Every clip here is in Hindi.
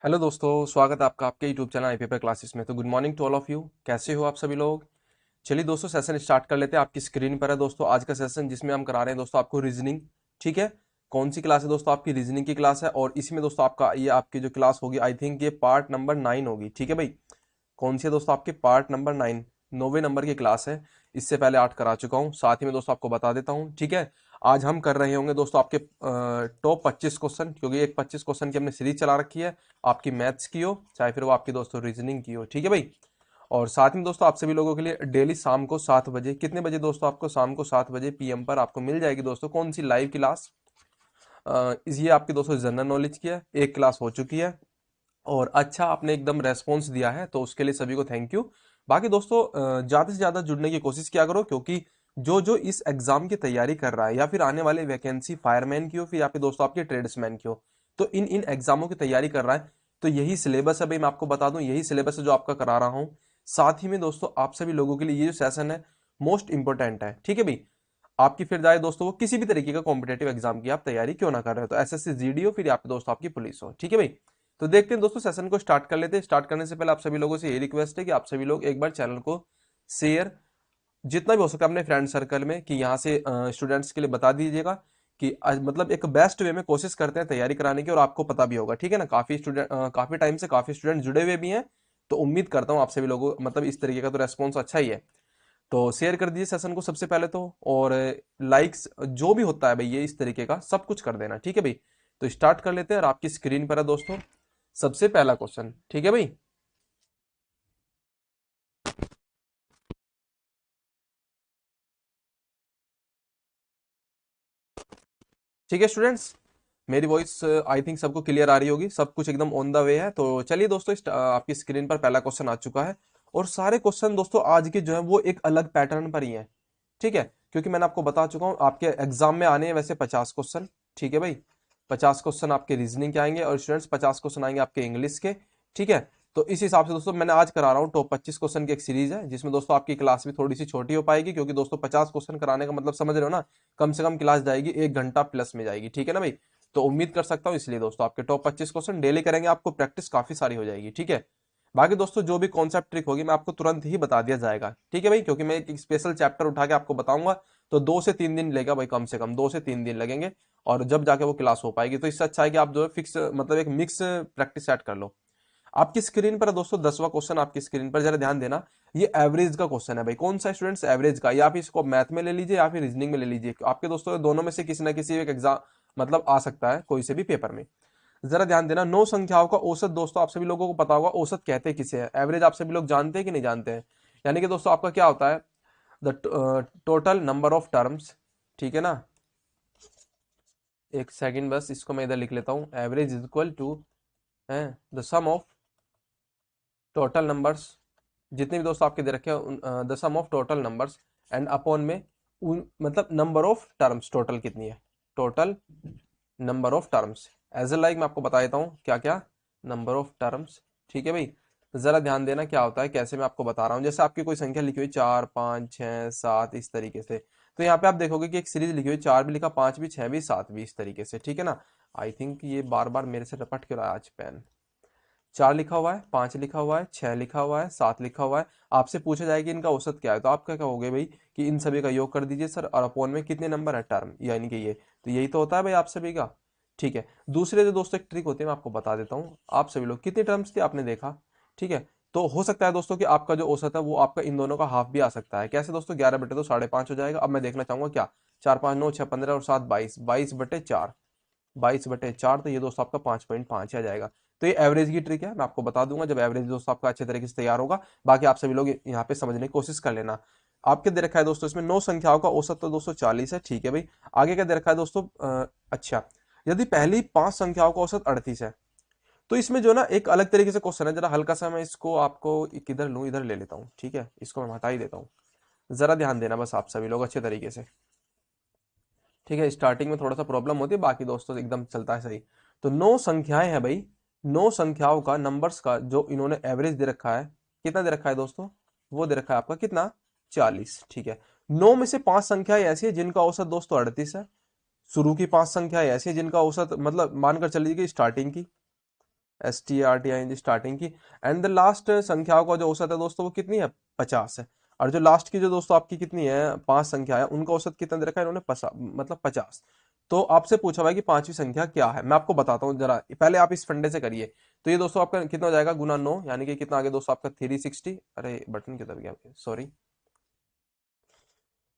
हेलो दोस्तों, स्वागत है आपका आपके YouTube channel I paper classes में। तो good morning to all of you. कैसे हो आप सभी लोग? चलिए दोस्तों, सेशन स्टार्ट कर लेते हैं। आपकी स्क्रीन पर है दोस्तों आज का सेशन, जिसमें हम करा रहे हैं दोस्तों आपको रीजनिंग। ठीक है, कौन सी क्लास है दोस्तों? आपकी रीजनिंग की क्लास है। और इसमें दोस्तों आपका ये आपकी जो क्लास होगी, आई थिंक ये पार्ट नंबर 9 होगी। ठीक है भाई, कौन सी है दोस्तों? आपके पार्ट नंबर 9, 9वें नंबर की क्लास है। इससे पहले 8 करा चुका हूँ। साथ ही में दोस्तों आपको बता देता हूँ, ठीक है। आज हम कर रहे होंगे दोस्तों आपके टॉप 25 क्वेश्चन, क्योंकि एक 25 क्वेश्चन की हमने सीरीज चला रखी है। आपकी मैथ्स की हो, चाहे फिर वो आपकी दोस्तों रीजनिंग की हो। ठीक है भाई। और साथ में दोस्तों आप सभी लोगों के लिए डेली शाम को 7 बजे, कितने बजे दोस्तों? आपको शाम को 7 बजे PM पर आपको मिल जाएगी दोस्तों कौन सी लाइव क्लास। ये आपकी दोस्तों जनरल नॉलेज की है। एक क्लास हो चुकी है और अच्छा आपने एकदम रेस्पॉन्स दिया है, तो उसके लिए सभी को थैंक यू। बाकी दोस्तों ज़्यादा से ज़्यादा जुड़ने की कोशिश किया करो, क्योंकि जो जो इस एग्जाम की तैयारी कर रहा है, या फिर आने वाले वैकेंसी फायरमैन की हो, फिर या फिर दोस्तों आपके ट्रेड्समैन की हो, तो इन इन एग्जामों की तैयारी कर रहा है, तो यही सिलेबस है भाई। मैं आपको बता दूं, यही सिलेबस है जो आपका करा रहा हूँ। साथ ही में दोस्तों आप सभी लोगों के लिए ये जो सेशन है मोस्ट इंपॉर्टेंट है। ठीक है भाई, आपकी फिर जाए दोस्तों वो किसी भी तरीके का कॉम्पिटेटिव एग्जाम की आप तैयारी क्यों ना कर रहे हो, तो SSC GD हो, फिर आप दोस्तों आपकी पुलिस हो। ठीक है भाई, तो देखते हैं दोस्तों, सेशन को स्टार्ट कर लेते हैं। स्टार्ट करने से पहले आप सभी लोगों से ये रिक्वेस्ट है कि आप सभी लोग एक बार चैनल को शेयर जितना भी हो सकता है अपने फ्रेंड सर्कल में, कि यहाँ से स्टूडेंट्स के लिए बता दीजिएगा कि मतलब एक बेस्ट वे में कोशिश करते हैं तैयारी कराने की, और आपको पता भी होगा। ठीक है ना, काफी स्टूडेंट काफी टाइम से काफी स्टूडेंट जुड़े हुए भी हैं। तो उम्मीद करता हूँ आप सभी लोगों मतलब इस तरीके का तो रेस्पॉन्स अच्छा ही है। तो शेयर कर दीजिए सेशन को सबसे पहले तो, और लाइक्स जो भी होता है भाई ये इस तरीके का सब कुछ कर देना। ठीक है भाई, तो स्टार्ट कर लेते हैं। और आपकी स्क्रीन पर है दोस्तों सबसे पहला क्वेश्चन। ठीक है भाई, ठीक है स्टूडेंट्स, मेरी वॉइस आई थिंक सबको क्लियर आ रही होगी, सब कुछ एकदम ऑन द वे है। तो चलिए दोस्तों, आपकी स्क्रीन पर पहला क्वेश्चन आ चुका है। और सारे क्वेश्चन दोस्तों आज के जो है वो एक अलग पैटर्न पर ही है। ठीक है, क्योंकि मैंने आपको बता चुका हूँ आपके एग्जाम में आने हैं वैसे 50 क्वेश्चन। ठीक है भाई, 50 क्वेश्चन आपके रीजनिंग के आएंगे, और स्टूडेंट्स 50 क्वेश्चन आएंगे आपके इंग्लिश के। ठीक है, तो इस हिसाब से दोस्तों मैंने आज करा रहा हूँ टॉप 25 क्वेश्चन की एक सीरीज है, जिसमें दोस्तों आपकी क्लास भी थोड़ी सी छोटी हो पाएगी, क्योंकि दोस्तों 50 क्वेश्चन कराने का मतलब समझ रहे हो ना, कम से कम क्लास जाएगी 1 घंटा प्लस में जाएगी। ठीक है ना भाई, तो उम्मीद कर सकता हूँ, इसलिए दोस्तों आपके टॉप 25 क्वेश्चन डेली करेंगे, आपको प्रैक्टिस काफी सारी हो जाएगी। ठीक है, बाकी दोस्तों जो भी कॉन्सेप्ट ट्रिक होगी मैं आपको तुरंत ही बता दिया जाएगा। ठीक है भाई, क्योंकि मैं एक स्पेशल चैप्टर उठा के आपको बताऊंगा, तो 2 से 3 दिन लेगा भाई, कम से कम 2 से 3 दिन लगेंगे। और जब जाके वो क्लास हो पाएगी, तो इससे अच्छा है कि आप जो है फिक्स मतलब एक मिक्स प्रैक्टिस सेट कर लो। आपकी स्क्रीन पर है दोस्तों 10वां क्वेश्चन। आपकी स्क्रीन पर जरा ध्यान देना, ये एवरेज का क्वेश्चन है भाई। कौन सा स्टूडेंट्स? एवरेज का। या आप इसको मैथ में ले लीजिए या फिर रीजनिंग में ले लीजिए, आपके दोस्तों दोनों में से किसी ना किसी एक एग्जाम मतलब आ सकता है कोई से भी पेपर में। जरा ध्यान देना, 9 संख्याओं का औसत दोस्तों आप सभी लोगों को पता होगा, औसत कहते हैं किसे हैं? एवरेज आप सभी लोग जानते हैं कि नहीं जानते हैं? यानी कि दोस्तों आपका क्या होता है, the total number of terms. ठीक है ना, एक सेकंड बस, इसको मैं इधर लिख लेता हूँ। एवरेज इज इक्वल टू है the sum of total numbers, जितने भी दोस्तों आपके दे रखे हैं the sum of total numbers, and upon में उन मतलब नंबर ऑफ टर्म्स, टोटल कितनी है, total number of terms. As a like मैं आपको बता देता हूँ क्या क्या नंबर ऑफ टर्म्स। ठीक है भाई, जरा ध्यान देना क्या होता है, कैसे मैं आपको बता रहा हूँ। जैसे आपकी कोई संख्या लिखी हुई 4 5 6 7 इस तरीके से, तो यहाँ पे आप देखोगे कि एक सीरीज लिखी हुई, 4 भी लिखा, 5 भी, 6 भी, 7 भी, इस तरीके से। ठीक है ना, आई थिंक ये बार बार मेरे से रपट क्यों रहा है आज पेन। 4 लिखा हुआ है, 5 लिखा हुआ है, 6 लिखा हुआ है, 7 लिखा हुआ है। आपसे पूछा जाए कि इनका औसत क्या है, तो आप क्या कहोगे भाई कि इन सभी का योग कर दीजिए सर, और अपॉन में कितने नंबर है टर्म, यानी कि ये, तो यही तो होता है भाई आप सभी का। ठीक है, दूसरे जो दोस्तों एक ट्रिक होती है मैं आपको बता देता हूँ। आप सभी लोग कितने टर्म्स थे आपने देखा? ठीक है, तो हो सकता है दोस्तों कि आपका जो औसत है वो आपका इन दोनों का हाफ भी आ सकता है। कैसे दोस्तों? 11 बटे तो 5.5 हो जाएगा। अब मैं देखना चाहूंगा क्या, 4 5 9 6 15 और 7 22, 22/4, 22/4, तो ये दोस्तों आपका 5.5 आ जाएगा। तो ये एवरेज की ट्रिक है, मैं आपको बता दूंगा जब एवरेज दोस्तों आपका अच्छे तरीके से तैयार होगा। बाकी आप सभी लोग यहाँ पे समझने की कोशिश कर लेना। आपके दे रखा है दोस्तों इसमें 9 संख्याओं का औसत तो दोस्तों 40 है। ठीक है भाई, आगे क्या दे रखा है दोस्तों? अच्छा, यदि पहली 5 संख्याओं का औसत 38 है, तो इसमें जो ना एक अलग तरीके से क्वेश्चन है, जरा हल्का सा मैं इसको आपको किधर लूँ, इधर ले लेता हूँ। ठीक है, इसको मैं हटा ही देता हूँ। जरा ध्यान देना बस आप सभी लोग अच्छे तरीके से। ठीक है, स्टार्टिंग में थोड़ा सा प्रॉब्लम होती है, बाकी दोस्तों एकदम चलता है सही। तो 9 संख्याएं हैं भाई, 9 संख्याओं का नंबर्स का जो इन्होंने एवरेज दे रखा है, कितना दे रखा है दोस्तों? वो दे रखा है आपका कितना? 40। ठीक है, 9 में से 5 संख्याएं ऐसी है जिनका औसत दोस्तों 38 है। शुरू की 5 संख्याएं ऐसी है जिनका औसत मतलब मानकर चलिए कि स्टार्टिंग की, STRTING स्टार्टिंग की। एंड द लास्ट संख्याओं का जो औसत है दोस्तों वो कितनी है, 50 है। और जो लास्ट की जो दोस्तों आपकी कितनी है, 5 संख्या है, उनका औसत कितना दे रखा है इन्होंने, मतलब 50। तो आपसे पूछा हुआ है कि पांचवी संख्या क्या है, मैं आपको बताता हूँ जरा, पहले आप इस फंडे से करिए। तो ये दोस्तों आपका कितना हो जाएगा, गुना 9, यानी कि कितना आ गया दोस्तों आपका 360। अरे बटन किधर गया, सॉरी,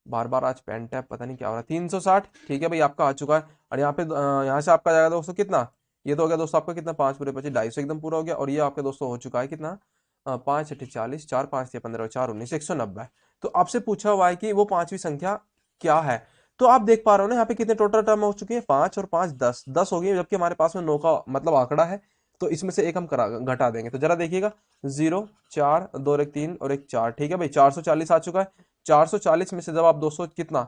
बार बार आज पेन टैप पता नहीं क्या हो रहा है, 360। ठीक है भाई, आपका आ चुका है। और यहाँ पे यहाँ से आपका जाएगा दोस्तों कितना, ये तो हो गया दोस्तों आपका कितना, 5 पूरे 25, 250 एकदम पूरा हो गया। और ये आपके दोस्तों हो चुका है कितना, 5 × 8 = 40, 4 × 5 = 15 और 4 × 19 190 है। तो आपसे पूछा हुआ है कि वो पांचवी संख्या क्या है। तो आप देख पा रहे हो ना यहाँ पे कितने टोटल टर्म हो चुके हैं, 5 और 5 10, 10 हो गई, जबकि हमारे पास में 9 का मतलब आंकड़ा है। तो इसमें से एक हम करा घटा देंगे, तो जरा देखिएगा, 0 4 2 1 3 और एक 4। ठीक है भाई, 440 आ चुका है। 440 में से जब आप 200 कितना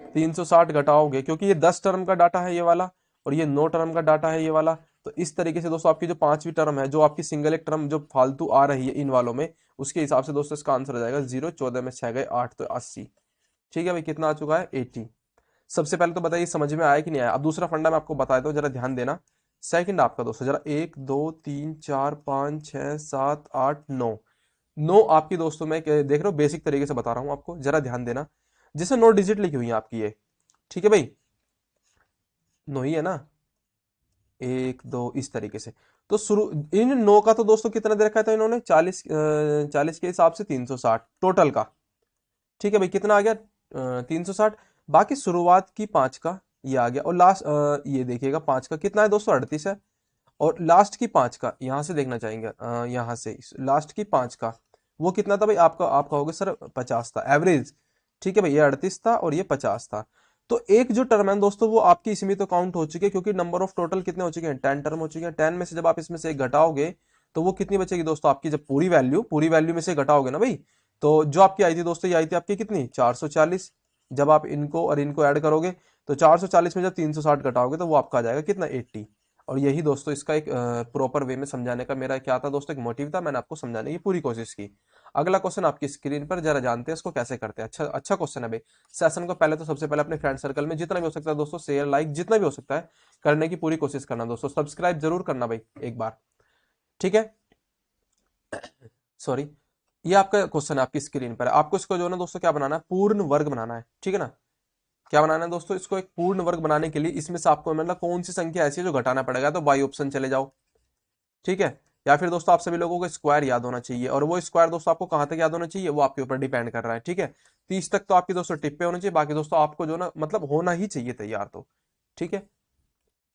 360 घटाओगे, क्योंकि ये 10 टर्म का डाटा है ये वाला, और ये 9 टर्म का डाटा है ये वाला। तो इस तरीके से दोस्तों आपकी जो पांचवी टर्म है, जो आपकी सिंगल एक टर्म जो फालतू आ रही है इन वालों में, उसके हिसाब से दोस्तों इसका आंसर हो जाएगा 0, 14 में 6 गए 8, तो 80। ठीक है भाई, कितना आ चुका है, 80। सबसे पहले तो बताइए समझ में आया कि नहीं आया। अब दूसरा फंडा मैं आपको बता दूं, जरा ध्यान देना। सेकंड आपका दोस्तों जरा, 1 2 3 4 5 6 7 8 9, 9 आपकी दोस्तों मैं देख रहे हो, बेसिक तरीके से बता रहा हूं आपको, जरा ध्यान देना। जैसे 9 डिजिट लिखी हुई है आपकी ये, ठीक है भाई, 9 ही है ना, 1 2 इस तरीके से। तो शुरू इन 9 का तो दोस्तों कितना दे रखा था इन्होंने, 40 के हिसाब से 360 टोटल का। ठीक है भाई, कितना आ गया, 360। बाकी शुरुआत की 5 का ये आ गया, और लास्ट ये देखिएगा 5 का कितना है दोस्तों, 38 है। और लास्ट की 5 का यहां से देखना चाहेंगे, यहां से लास्ट की 5 का वो कितना था भाई आपका, आप कहोगे सर 50 था एवरेज। ठीक है भाई, ये 38 था और ये 50 था। तो एक जो टर्म है दोस्तों वो आपकी इसमें तो काउंट हो चुकी है, क्योंकि नंबर ऑफ टोटल कितने हो चुके हैं, 10 टर्म हो चुके हैं। 10 में से जब आप इसमें से एक घटाओगे, तो वो कितनी बचेगी दोस्तों आपकी, जब पूरी वैल्यू में से घटाओगे ना भाई, तो जो आपकी आई थी दोस्तों, ये आई थी आपकी कितनी, 440। जब आप इनको और इनको ऐड करोगे, तो 440 में जब 360 घटाओगे, तो वो आपका आ जाएगा कितना, 80। और यही दोस्तों इसका एक प्रॉपर वे में समझाने का मेरा क्या था दोस्तों, एक मोटिव था, मैंने आपको समझाने की पूरी कोशिश की। अगला क्वेश्चन आपकी स्क्रीन पर, जरा जानते हैं इसको कैसे करते हैं। अच्छा अच्छा क्वेश्चन है भाई। सेशन को पहले तो सबसे पहले अपने फ्रेंड सर्कल में जितना भी हो सकता है दोस्तों, शेयर लाइक जितना भी हो सकता है करने की पूरी कोशिश करना दोस्तों, सब्सक्राइब जरूर करना भाई एक बार। ठीक है, सॉरी। ये आपका क्वेश्चन है आपकी स्क्रीन पर, आपको इसको जो है ना दोस्तों क्या बनाना है, पूर्ण वर्ग बनाना है। ठीक है ना, क्या बनाना है दोस्तों, इसको एक पूर्ण वर्ग बनाने के लिए इसमें से आपको मतलब कौन सी संख्या ऐसी है जो घटाना पड़ेगा, तो बाई ऑप्शन चले जाओ। ठीक है, या फिर दोस्तों आप सभी लोगों को स्क्वायर याद होना चाहिए, और वो स्क्वायर दोस्तों आपको कहां तक याद होना चाहिए, वो आपके ऊपर डिपेंड कर रहा है। ठीक है, 30 तक तो आपकी दोस्तों टिप्पे होने चाहिए, बाकी दोस्तों आपको जो ना मतलब होना ही चाहिए तैयार तो। ठीक है,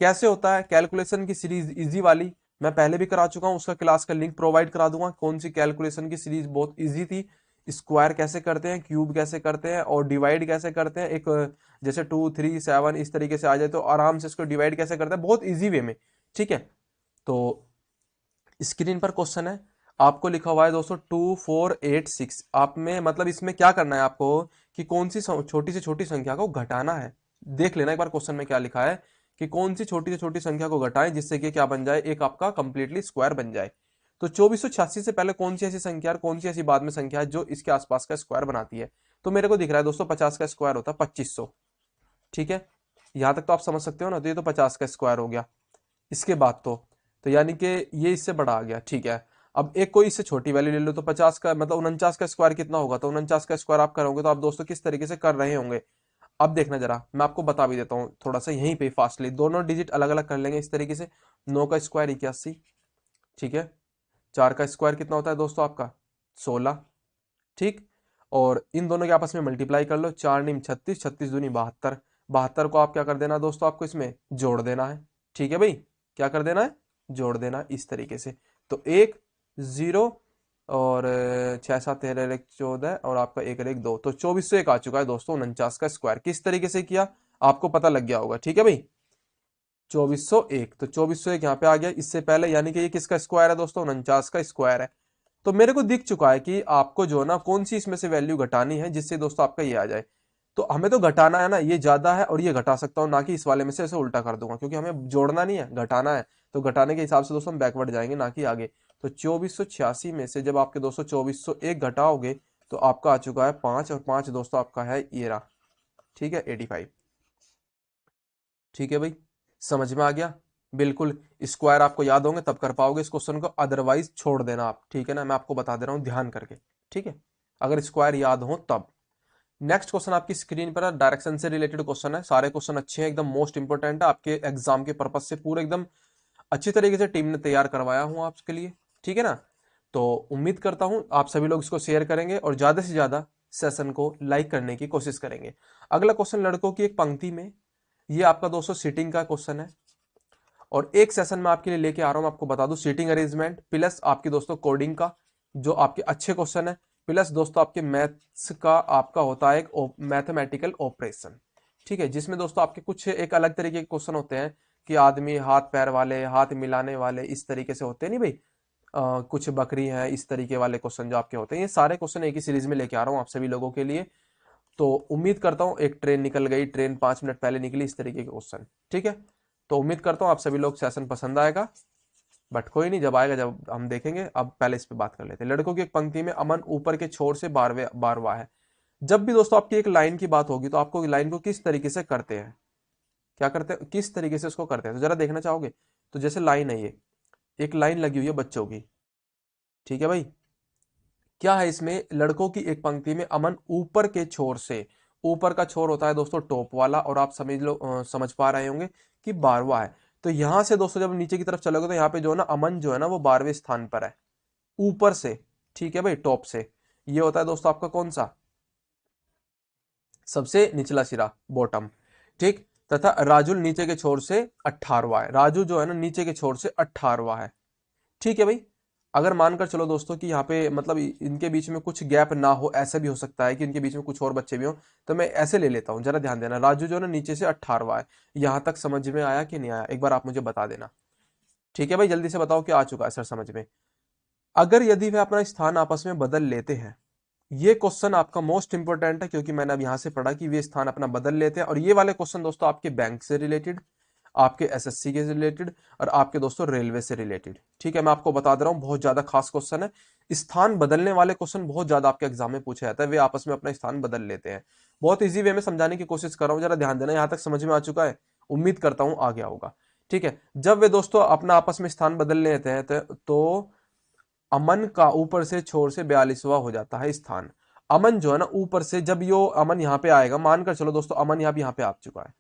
कैसे होता है कैलकुलेशन की सीरीज इजी वाली, मैं पहले भी करा चुका हूं, उसका क्लास का लिंक प्रोवाइड करा दूंगा। कौन सी कैलकुलेशन की सीरीज बहुत इजी थी, स्क्वायर कैसे करते हैं, क्यूब कैसे करते हैं, और डिवाइड कैसे करते हैं, एक जैसे 2 3 7 इस तरीके से आ जाए तो आराम से इसको डिवाइड कैसे करते हैं, बहुत इजी वे में। ठीक है, तो स्क्रीन पर क्वेश्चन है, आपको लिखा हुआ है दोस्तों 2486। आप में मतलब इसमें क्या करना है आपको, कि कौन सी छोटी से छोटी संख्या को घटाना है। देख लेना एक बार क्वेश्चन में क्या लिखा है, कि कौन सी छोटी से छोटी संख्या को घटाएं जिससे कि क्या बन जाए, एक आपका कंप्लीटली स्क्वायर बन जाए। तो 2486 से पहले कौन सी ऐसी संख्या और कौन सी ऐसी बाद में संख्या है जो इसके आसपास का स्क्वायर बनाती है। तो मेरे को दिख रहा है दोस्तों 50 का स्क्वायर होता है 2500। ठीक है, यहां तक तो आप समझ सकते हो ना, तो ये तो 50 का स्क्वायर हो गया। इसके बाद तो यानी कि ये इससे बड़ा आ गया। ठीक है, अब एक कोई इससे छोटी वैल्यू ले लो, तो 50 का मतलब 49 का स्क्वायर कितना होगा, तो 49 का स्क्वायर आप करोगे तो आप दोस्तों किस तरीके से कर रहे होंगे। अब देखना जरा, मैं आपको बता भी देता हूँ थोड़ा सा यहीं पे फास्टली, दोनों डिजिट अलग अलग कर लेंगे इस तरीके से। 9 का स्क्वायर 81। ठीक है, 4 का स्क्वायर कितना होता है दोस्तों आपका, 16। ठीक, और इन दोनों के आपस में मल्टीप्लाई कर लो, 4 नीम 36, 36 दूनी 72। 72 को आप क्या कर देना दोस्तों, आपको इसमें जोड़ देना है। ठीक है भाई, क्या कर देना है, जोड़ देना इस तरीके से। तो 1 0 और 6 7 13 1 14 और आपका 1 1 2, तो 2401 आ चुका है दोस्तों 49 का स्क्वायर। किस तरीके से किया आपको पता लग गया होगा। ठीक है भाई, 2401, तो 2401 यहाँ पे आ गया। इससे पहले यानी कि ये किसका स्क्वायर है दोस्तों, 49 का स्क्वायर है। तो मेरे को दिख चुका है कि आपको जो ना कौन सी इसमें से वैल्यू घटानी है जिससे दोस्तों आपका ये आ जाए। तो हमें तो घटाना है ना, ये ज्यादा है और ये घटा सकता हूँ, ना कि इस वाले में से ऐसे उल्टा कर दूंगा, क्योंकि हमें जोड़ना नहीं है घटाना है। तो घटाने के हिसाब से दोस्तों हम बैकवर्ड जाएंगे ना कि आगे। तो 2486 में से जब आपके दोस्तों 2401 घटाओगे, तो आपका आ चुका है 5, और 5 दोस्तों आपका है ये रहा। ठीक है, 85। ठीक है भाई, समझ में आ गया। बिल्कुल स्क्वायर आपको याद होंगे तब कर पाओगे इस क्वेश्चन को, अदरवाइज छोड़ देना आप, ठीक है ना, मैं आपको बता दे रहा हूँ ध्यान करके, ठीक है, अगर स्क्वायर याद हो तब। नेक्स्ट क्वेश्चन आपकी स्क्रीन पर है, डायरेक्शन से रिलेटेड क्वेश्चन है, सारे क्वेश्चन अच्छे हैं, एकदम मोस्ट इंपोर्टेंट है आपके एग्जाम के पर्पज से, पूरे एकदम अच्छी तरीके से टीम ने तैयार करवाया हूं आपके लिए, ठीक है ना। तो उम्मीद करता हूं आप सभी लोग इसको शेयर करेंगे और ज्यादा से ज्यादा सेशन को लाइक करने की कोशिश करेंगे। अगला क्वेश्चन लड़कों की एक पंक्ति में, ये आपका दोस्तों सीटिंग का क्वेश्चन है और एक सेशन में आपके लिए लेके आ रहा हूं, आपको बता दूं सीटिंग अरेंजमेंट प्लस आपकी दोस्तों कोडिंग का जो आपके अच्छे क्वेश्चन है, प्लस दोस्तों आपके मैथ्स का आपका होता है एक मैथमेटिकल ऑपरेशन, ठीक है, जिसमें दोस्तों आपके कुछ एक अलग तरीके के क्वेश्चन होते हैं कि आदमी हाथ पैर वाले, हाथ मिलाने वाले, इस तरीके से होते हैं नहीं भाई, कुछ बकरी है, इस तरीके वाले क्वेश्चन जो आपके होते हैं, ये सारे क्वेश्चन एक ही सीरीज में लेके आ रहा हूँ आप सभी लोगों के लिए। तो उम्मीद करता हूँ, एक ट्रेन निकल गई, ट्रेन 5 मिनट पहले निकली, इस तरीके के क्वेश्चन, ठीक है। तो उम्मीद करता हूँ आप सभी लोग सेशन पसंद आएगा, बट कोई नहीं, जब आएगा जब हम देखेंगे। अब पहले इस पे बात कर लेते हैं। लड़कों की एक पंक्ति में अमन ऊपर के छोर से बारवा है। जब भी दोस्तों आपकी एक लाइन की बात होगी तो आपको लाइन को किस तरीके से करते हैं, क्या करते हैं, किस तरीके से उसको करते हैं, तो जरा देखना चाहोगे। तो जैसे लाइन है, ये एक लाइन लगी हुई है बच्चों की, ठीक है भाई, क्या है इसमें, लड़कों की एक पंक्ति में अमन ऊपर के छोर से, ऊपर का छोर होता है दोस्तों टॉप वाला, और आप समझ लो समझ पा रहे होंगे कि 12वां है। तो यहां से दोस्तों जब नीचे की तरफ चलोगे तो यहाँ पे जो है ना अमन जो है ना वो 12वें स्थान पर है, ऊपर से, ठीक है भाई, टॉप से। ये होता है दोस्तों आपका कौन सा, सबसे निचला सिरा, बॉटम, ठीक। तथा राजुल नीचे के छोर से 18वां है, राजू जो है ना नीचे के छोर से 18वां है, ठीक है भाई। अगर मानकर चलो दोस्तों कि यहाँ पे मतलब इनके बीच में कुछ गैप ना हो, ऐसा भी हो सकता है कि इनके बीच में कुछ और बच्चे भी हो, तो मैं ऐसे ले लेता हूँ, जरा ध्यान देना। राजू जो है ना नीचे से 18वां है, यहां तक समझ में आया कि नहीं आया, एक बार आप मुझे बता देना, ठीक है भाई, जल्दी से बताओ कि आ चुका है सर समझ में। अगर यदि वे अपना स्थान आपस में बदल लेते हैं, ये क्वेश्चन आपका मोस्ट इंपोर्टेंट है, क्योंकि मैंने अब यहां से पढ़ा कि वे स्थान अपना बदल लेते हैं, और ये वाले क्वेश्चन दोस्तों आपके बैंक से रिलेटेड, आपके एसएससी के रिलेटेड, और आपके दोस्तों रेलवे से रिलेटेड, ठीक है। मैं आपको बता दे रहा हूं बहुत ज्यादा खास क्वेश्चन है, स्थान बदलने वाले क्वेश्चन बहुत ज्यादा आपके एग्जाम में पूछा जाता है, वे आपस में अपना स्थान बदल लेते हैं। बहुत ईजी वे में समझाने की कोशिश कर रहा हूं, जरा ध्यान देना, यहां तक समझ में आ चुका है, उम्मीद करता हूं आ गया होगा, ठीक है। जब वे दोस्तों अपना आपस में स्थान बदल लेते हैं तो अमन का ऊपर से छोर से 42वां हो जाता है स्थान। अमन जो है ना ऊपर से, जब यो अमन यहाँ पे आएगा, मानकर चलो दोस्तों अमन यहाँ पे आ चुका है,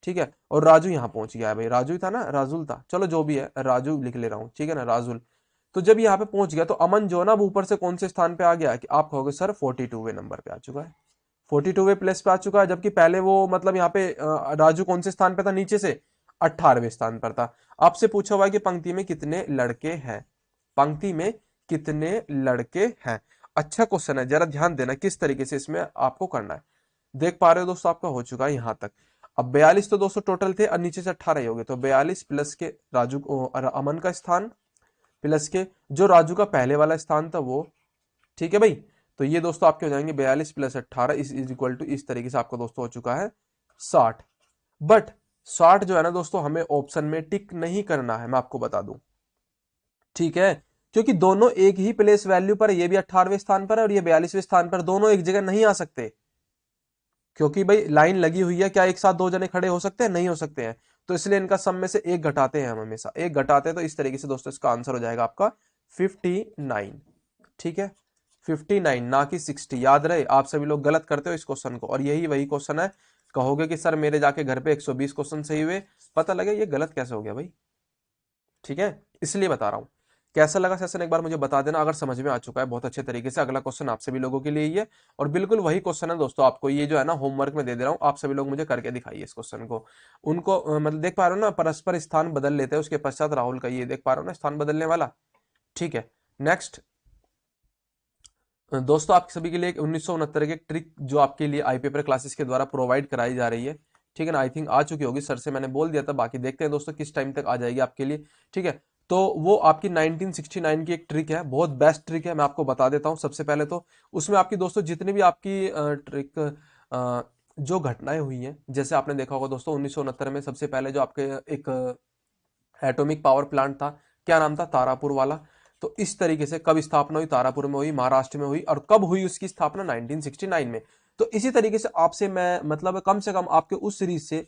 ठीक है, और राजू यहाँ पहुंच गया है, भाई राजू ही था ना, राजुल था, चलो जो भी है, राजू लिख ले रहा हूँ, ठीक है ना, राजुल। तो जब यहाँ पे पहुंच गया तो अमन जो है ना अब ऊपर से कौन से स्थान पे आ गया कि आप कहोगे सर 42वें नंबर पे आ चुका है, 42वें प्लेस पे आ चुका है, जबकि पहले वो मतलब यहाँ पे राजू कौन से स्थान पे था, नीचे से 18वें स्थान पर था। आपसे पूछा हुआ है कि पंक्ति में कितने लड़के हैं, पंक्ति में कितने लड़के हैं। अच्छा क्वेश्चन है, जरा ध्यान देना किस तरीके से इसमें आपको करना है। देख पा रहे हो दोस्तों, आपका हो चुका है यहां तक। अब 42 तो दोस्तों टोटल थे और नीचे से 18 ही हो गए, तो 42 प्लस के राजू अमन का स्थान, प्लस के जो राजू का पहले वाला स्थान था वो, ठीक है भाई। तो ये दोस्तों आपके हो जाएंगे 42 प्लस 18 इज इक्वल टू, इस तरीके से आपका दोस्तों हो चुका है 60। बट 60 जो है ना दोस्तों हमें ऑप्शन में टिक नहीं करना है, मैं आपको बता दूं, ठीक है, क्योंकि दोनों एक ही प्लेस वैल्यू पर, ये भी 18वें स्थान पर है और ये 42वें स्थान पर, दोनों एक जगह नहीं आ सकते, क्योंकि भाई लाइन लगी हुई है, क्या एक साथ दो जने खड़े हो सकते हैं, नहीं हो सकते हैं। तो इसलिए इनका सम में से एक घटाते हैं हम, हमेशा एक घटाते हैं, तो इस तरीके से दोस्तों इसका आंसर हो जाएगा आपका 59, ठीक है, 59 ना कि 60। याद रहे, आप सभी लोग गलत करते हो इस क्वेश्चन को, और यही वही क्वेश्चन है, कहोगे कि सर मेरे जाके घर पे 120 क्वेश्चन सही हुए, पता लगे ये गलत कैसे हो गया भाई, ठीक है, इसलिए बता रहा हूं। कैसा लगा सेशन एक बार मुझे बता देना, अगर समझ में आ चुका है बहुत अच्छे तरीके से। अगला क्वेश्चन आप सभी लोगों के लिए ही है, और बिल्कुल वही क्वेश्चन है दोस्तों, आपको ये जो है ना होमवर्क में दे दे रहा हूँ, आप सभी लोग मुझे करके दिखाइए इस क्वेश्चन को। उनको मतलब देख पा रहे हो ना, परस्पर स्थान बदल लेते हैं, उसके पश्चात राहुल का ये देख पा रहे हो ना स्थान बदलने वाला, ठीक है। नेक्स्ट दोस्तों आप सभी के लिए 1969 की एक ट्रिक जो आपके लिए आई पेपर क्लासेस के द्वारा प्रोवाइड कराई जा रही है, ठीक है ना, आई थिंक आ चुकी होगी, सर से मैंने बोल दिया था, बाकी देखते हैं दोस्तों किस टाइम तक आ जाएगी आपके लिए, ठीक है। तो वो आपकी 1969 की एक ट्रिक है, बहुत बेस्ट ट्रिक है, मैं आपको बता देता हूं। सबसे पहले तो उसमें आपकी दोस्तों जितनी भी आपकी ट्रिक जो घटनाएं हुई हैं, जैसे आपने देखा होगा दोस्तों 1969 में सबसे पहले जो आपके एक एटॉमिक पावर प्लांट था, क्या नाम था, तारापुर वाला। तो इस तरीके से कब स्थापना हुई, तारापुर में हुई, महाराष्ट्र में हुई, और कब हुई उसकी स्थापना, 1969 में। तो इसी तरीके से आपसे मैं मतलब कम से कम आपके उस सीरीज से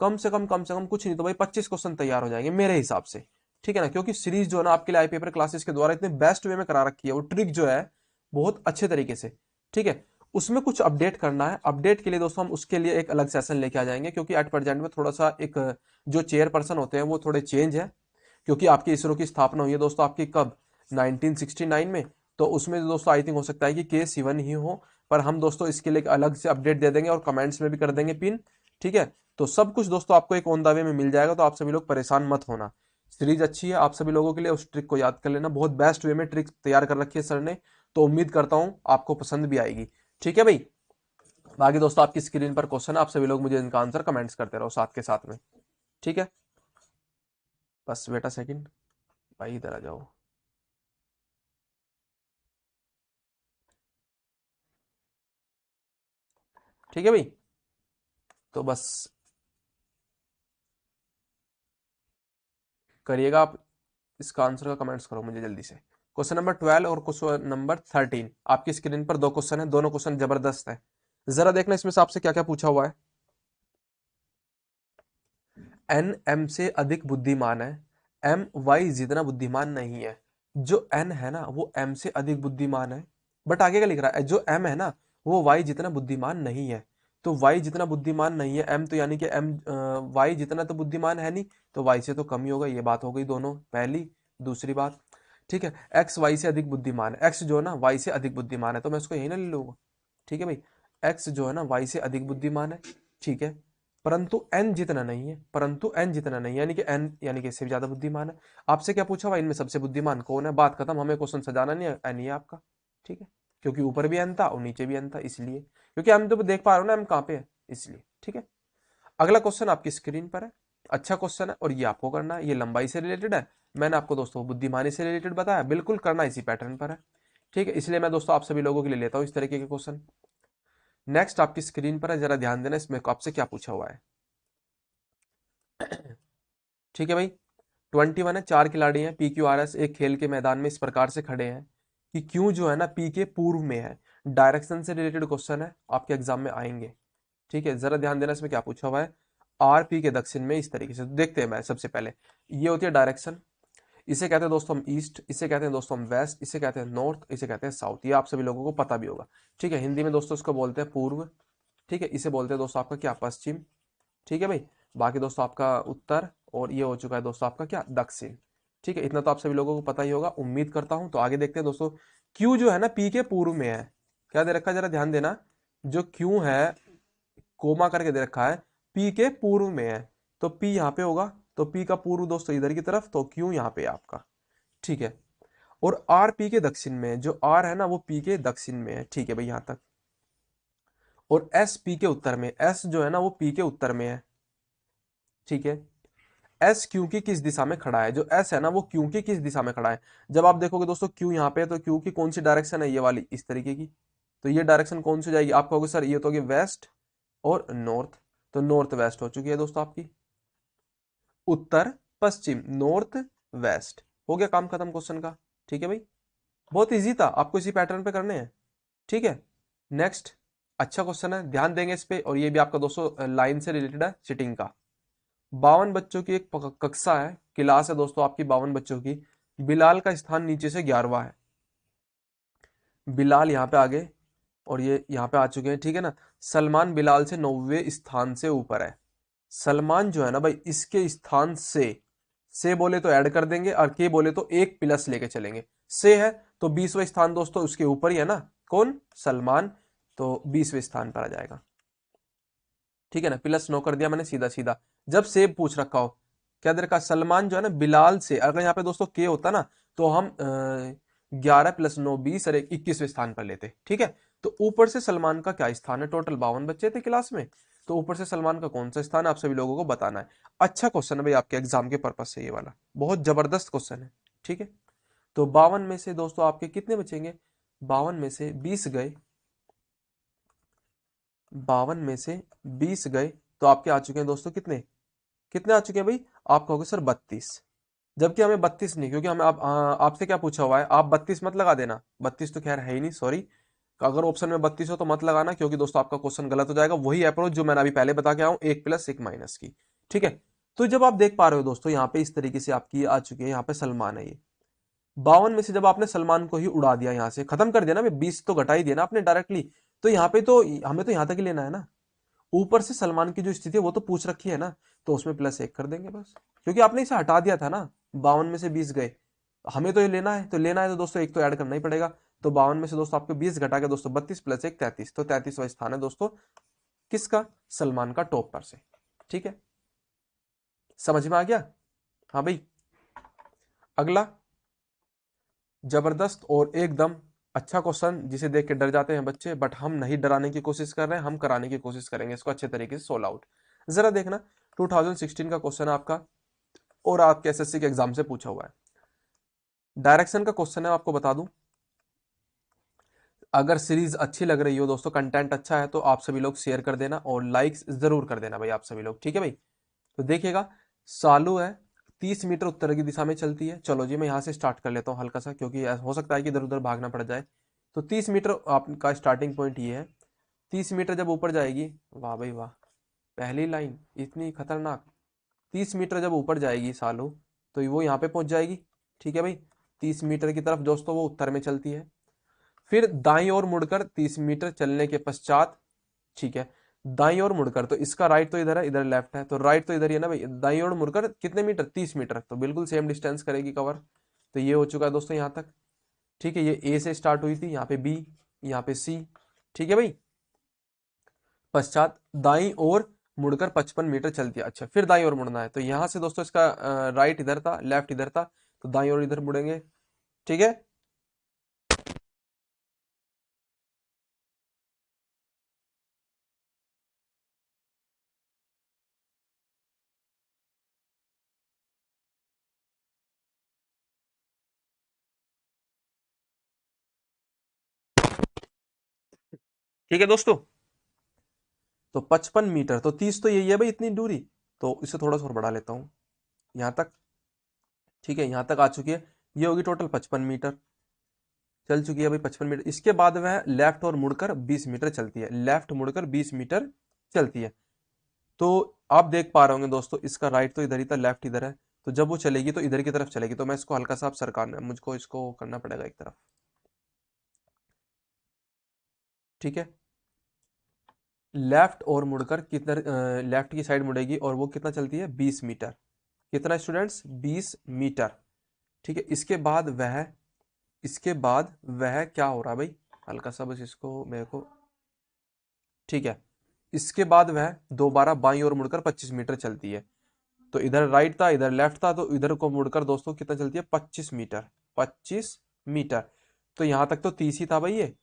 कम से कम कुछ नहीं तो भाई 25 क्वेश्चन तैयार हो जाएंगे मेरे हिसाब से, ठीक है ना, क्योंकि सीरीज जो है ना आपके लिए आई पेपर क्लासेस के द्वारा इतने बेस्ट वे में करा रखी है, वो ट्रिक जो है बहुत अच्छे तरीके से, ठीक है। उसमें कुछ अपडेट करना है, अपडेट के लिए दोस्तों हम उसके लिए एक अलग सेशन लेके आ जाएंगे, क्योंकि एट प्रेजेंट में थोड़ा सा एक जो चेयर पर्सन होते हैं वो थोड़े चेंज है, क्योंकि आपकी इसरो की स्थापना हुई है दोस्तों आपकी कब, 1969 में। तो उसमें दोस्तों आई थिंक हो सकता है कि के सिवन ही हो, पर हम दोस्तों इसके लिए एक अलग से अपडेट दे देंगे और कमेंट्स में भी कर देंगे पिन, ठीक है। तो सब कुछ दोस्तों आपको एक ऑन द वे में मिल जाएगा, तो आप सभी लोग परेशान मत होना। सीरीज अच्छी है आप सभी लोगों के लिए, उस ट्रिक को याद कर लेना, बहुत बेस्ट वे में ट्रिक तैयार कर रखी है सर ने, तो उम्मीद करता हूं आपको पसंद भी आएगी, ठीक है भाई। बाकी दोस्तों आपकी स्क्रीन पर क्वेश्चन है, आप सभी लोग मुझे इनका आंसर कमेंट्स करते रहो साथ के साथ में, ठीक है। बस बेटा सेकंड भाई इधर आ जाओ। ठीक है भाई, तो बस करिएगा आप, इसका आंसर का कमेंट्स करो मुझे जल्दी से। क्वेश्चन नंबर 12 और क्वेश्चन नंबर 13 आपकी स्क्रीन पर दो क्वेश्चन है, दोनों क्वेश्चन जबरदस्त है। जरा देखना इसमें से आपसे क्या क्या पूछा हुआ है। एन एम से अधिक बुद्धिमान है, एम वाई जितना बुद्धिमान नहीं है। जो एन है ना वो एम से अधिक बुद्धिमान है, बट आगे क्या लिख रहा है, जो एम है ना वो वाई जितना बुद्धिमान नहीं है। तो वाई जितना बुद्धिमान नहीं है एम, तो यानी कि एम वाई जितना तो बुद्धिमान है नहीं, तो वाई से तो कम ही होगा, ये बात हो गई दोनों पहली। दूसरी बात, ठीक है, एक्स वाई से अधिक बुद्धिमान है, एक्स जो है ना वाई से अधिक बुद्धिमान है, तो मैं इसको यही ना ले लूंगा, ठीक है भाई। एक्स जो है ना वाई से अधिक बुद्धिमान है, ठीक है, परंतु एन जितना नहीं है, परंतु एन जितना नहीं है, यानी कि एन यानी कि इससे भी ज्यादा बुद्धिमान है। आपसे क्या पूछा हुआ, इनमें सबसे बुद्धिमान कौन है, बात खत्म, हमें क्वेश्चन सजाना नहीं है, एन ही है आपका, ठीक है। क्योंकि ऊपर भी एन था और नीचे भी एन था, इसलिए क्योंकि हम तो देख पा रहे हो ना हम कहाँ पे है, इसलिए, ठीक है। अगला क्वेश्चन आपकी स्क्रीन पर है, अच्छा क्वेश्चन है और ये आपको करना है, ये लंबाई से रिलेटेड है। मैंने आपको दोस्तों बुद्धिमानी से रिलेटेड बताया, बिल्कुल करना इसी पैटर्न पर है, ठीक है। इसलिए मैं दोस्तों आप सभी लोगों के लिए लेता हूँ इस तरीके के क्वेश्चन। नेक्स्ट आपकी स्क्रीन पर है, जरा ध्यान देना इसमें आपसे क्या पूछा हुआ है। ठीक है भाई, 21 है, चार खिलाड़ी हैं, पी क्यू आर एस एक खेल के मैदान में इस प्रकार से खड़े हैं कि क्यू जो है ना पी के पूर्व में है। डायरेक्शन से रिलेटेड क्वेश्चन है, आपके एग्जाम में आएंगे, ठीक है। जरा ध्यान देना इसमें क्या पूछा हुआ है, आर पी के दक्षिण में इस तरीके से, तो देखते हैं। मैं सबसे पहले ये होती है डायरेक्शन, इसे कहते हैं दोस्तों हम ईस्ट, इसे कहते हैं दोस्तों हम वेस्ट, इसे कहते हैं नॉर्थ, इसे कहते हैं साउथ, ये आप सभी लोगों को पता भी होगा, ठीक है। हिंदी में दोस्तों इसको बोलते हैं पूर्व, ठीक है, इसे बोलते हैं दोस्तों आपका क्या, पश्चिम, ठीक है भाई। बाकी दोस्तों आपका उत्तर, और ये हो चुका है दोस्तों आपका क्या, दक्षिण, ठीक है। इतना तो आप सभी लोगों को पता ही होगा उम्मीद करता हूं। तो आगे देखते हैं दोस्तों, क्यू जो है ना पी के पूर्व में है, क्या दे रखा है, जरा ध्यान देना, जो क्यू है कोमा करके दे रखा है, पी के पूर्व में है, तो पी यहाँ पे होगा, तो पी का पूर्व दोस्तों इधर की तरफ, तो क्यू यहाँ पे है आपका, ठीक है। और आर पी के दक्षिण में है, जो आर है ना वो पी के दक्षिण में है, ठीक है भाई यहाँ तक। और एस पी के उत्तर में, एस जो है ना वो पी के उत्तर में है, ठीक है। एस क्यू की किस दिशा में खड़ा है, जो एस है ना वो क्यू की किस दिशा में खड़ा है। जब आप देखोगे दोस्तों क्यू यहाँ पे है, तो क्यू की कौन सी डायरेक्शन है, ये वाली इस तरीके की, तो ये डायरेक्शन कौन सी जाएगी, आप कहोगे सर ये तो होगी वेस्ट और नॉर्थ, तो नॉर्थ वेस्ट हो चुकी है दोस्तों आपकी, उत्तर पश्चिम, नॉर्थ वेस्ट, हो गया काम खत्म क्वेश्चन का, ठीक है भाई। बहुत इजी था, आपको इसी पैटर्न पे करने हैं, ठीक है। नेक्स्ट, अच्छा क्वेश्चन है, ध्यान देंगे इस पे, और ये भी आपका दोस्तों लाइन से रिलेटेड है, सिटिंग का। 52 बच्चों की एक कक्षा है, क्लास है दोस्तों आपकी 52 बच्चों की, बिलाल का स्थान नीचे से 11वां है। बिलाल यहाँ पे आगे और ये यहाँ पे आ चुके हैं, ठीक है ना। सलमान बिलाल से 9वें स्थान से ऊपर है। सलमान जो है ना भाई इसके स्थान से बोले तो ऐड कर देंगे, और के बोले तो एक प्लस लेके चलेंगे। से है तो 20वां स्थान दोस्तों उसके ऊपर ही है ना, कौन, सलमान, तो 20वें स्थान पर आ जाएगा, ठीक है ना। प्लस 9 कर दिया मैंने सीधा सीधा, जब से पूछ रखा हो, क्या दे रखा, सलमान जो है ना बिलाल से, अगर यहाँ पे दोस्तों के होता ना तो हम 11 + 9 20 और 21वें स्थान पर लेते, ठीक है। तो ऊपर से सलमान का क्या स्थान है, टोटल 52 बच्चे थे क्लास में, तो ऊपर से सलमान का कौन सा स्थान है आप सभी लोगों को बताना है। अच्छा क्वेश्चन है भाई आपके एग्जाम के पर्पज से, ये वाला बहुत जबरदस्त क्वेश्चन है, ठीक है। तो 52 में से दोस्तों आपके कितने बचेंगे, 52 में से 20 गए, 52 में से 20 गए, तो आपके आ चुके हैं दोस्तों कितने, कितने आ चुके हैं भाई, आप कहोगे सर 32, जबकि हमें 32 नहीं, क्योंकि हमें आपसे क्या पूछा हुआ है, आप 32 मत लगा देना, 32 तो खैर है ही नहीं, सॉरी। अगर ऑप्शन में 32 हो तो मत लगाना, क्योंकि दोस्तों आपका क्वेश्चन गलत हो जाएगा। वही अप्रोच जो मैंने अभी पहले बता के आया हूं, 1 + 1 - की, ठीक है। तो जब आप देख पा रहे हो दोस्तों यहाँ पे इस तरीके से आपकी आ चुकी है, यहाँ पे सलमान है ये 52 में से जब आपने सलमान को ही उड़ा दिया, यहाँ से खत्म कर दिया ना, 20 तो घटा ही दिया ना आपने डायरेक्टली। तो यहाँ पे तो हमें तो यहाँ तक ही लेना है ना, ऊपर से सलमान की जो स्थिति है वो तो पूछ रखी है ना, तो उसमें +1 कर देंगे बस, क्योंकि आपने इसे हटा दिया था ना, 52 में से 20 गए, हमें तो ये लेना है, तो लेना है तो दोस्तों एक तो ऐड करना ही पड़ेगा। तो 52 में से दोस्तों आपको 20 घटा के दोस्तों 32 + 1 33, तो 33वां स्थान है दोस्तों किसका, सलमान का, टॉप पर से। ठीक है, समझ में आ गया। हाँ भाई, अगला जबरदस्त और एकदम अच्छा क्वेश्चन जिसे देख के डर जाते हैं बच्चे, बट हम नहीं डराने की कोशिश कर रहे हैं, हम कराने की कोशिश करेंगे इसको अच्छे तरीके से सोल्व आउट। जरा देखना 2016 का क्वेश्चन है आपका, और आपके एसएससी के एग्जाम से पूछा हुआ है। डायरेक्शन का क्वेश्चन है, आपको बता दूं, अगर सीरीज अच्छी लग रही हो दोस्तों, कंटेंट अच्छा है, तो आप सभी लोग शेयर कर देना और लाइक्स जरूर कर देना भाई आप सभी लोग, ठीक है भाई। तो देखिएगा, सालू है 30 मीटर उत्तर की दिशा में चलती है। चलो जी, मैं यहाँ से स्टार्ट कर लेता हूँ हल्का सा, क्योंकि हो सकता है कि इधर उधर भागना पड़ जाए। तो 30 मीटर आपका स्टार्टिंग पॉइंट ये है। 30 मीटर जब ऊपर जाएगी, वाह भाई वाह, पहली लाइन इतनी खतरनाक। 30 मीटर जब ऊपर जाएगी सालू, तो वो यहाँ पे पहुंच जाएगी। ठीक है भाई, 30 मीटर की तरफ दोस्तों वो उत्तर में चलती है। फिर दाईं ओर मुड़कर 30 मीटर चलने के पश्चात, ठीक है, दाईं ओर मुड़कर, तो इसका राइट तो इधर है, इधर लेफ्ट है, तो राइट तो इधर ही है ना भाई। दाईं ओर मुड़कर कितने मीटर, 30 मीटर, तो बिल्कुल सेम डिस्टेंस करेगी कवर। तो ये हो चुका है दोस्तों यहाँ तक। ठीक है, ये ए से स्टार्ट हुई थी, यहाँ पे बी, यहाँ पे सी। ठीक है भाई, पश्चात दाईं ओर मुड़कर 55 मीटर चलती है। अच्छा, फिर दाईं ओर मुड़ना है, तो यहाँ से दोस्तों इसका राइट इधर था, लेफ्ट इधर था, तो दाईं ओर इधर मुड़ेंगे। ठीक है, ठीक है दोस्तों। तो 55 मीटर, तो 30 तो यही है भाई इतनी दूरी, तो इसे थोड़ा सा और बढ़ा लेता हूँ यहाँ तक। ठीक है, यहाँ तक आ चुकी है, ये होगी टोटल 55 मीटर चल चुकी है भाई, 55 मीटर। इसके बाद वह लेफ्ट और मुड़कर 20 मीटर चलती है, लेफ्ट मुड़कर 20 मीटर चलती है। तो आप देख पा रहे होंगे दोस्तों, इसका राइट तो इधर ही था, लेफ्ट इधर है, तो जब वो चलेगी तो इधर की तरफ चलेगी। तो मैं इसको हल्का सा सरकार मुझको इसको करना पड़ेगा एक तरफ। ठीक है, लेफ्ट और मुड़कर कितना, लेफ्ट की साइड मुड़ेगी और वो कितना चलती है, 20 मीटर। कितना स्टूडेंट्स, 20 मीटर। ठीक है, इसके बाद वह क्या हो रहा है भाई, हल्का सा बस इसको मेरे को, ठीक है, इसके बाद वह दोबारा बाईं ओर मुड़कर 25 मीटर चलती है। तो इधर राइट था, इधर लेफ्ट था, तो इधर को मुड़कर दोस्तों कितना चलती है, 25 मीटर। 25 मीटर, तो यहां तक तो 30 ही था भाई, ये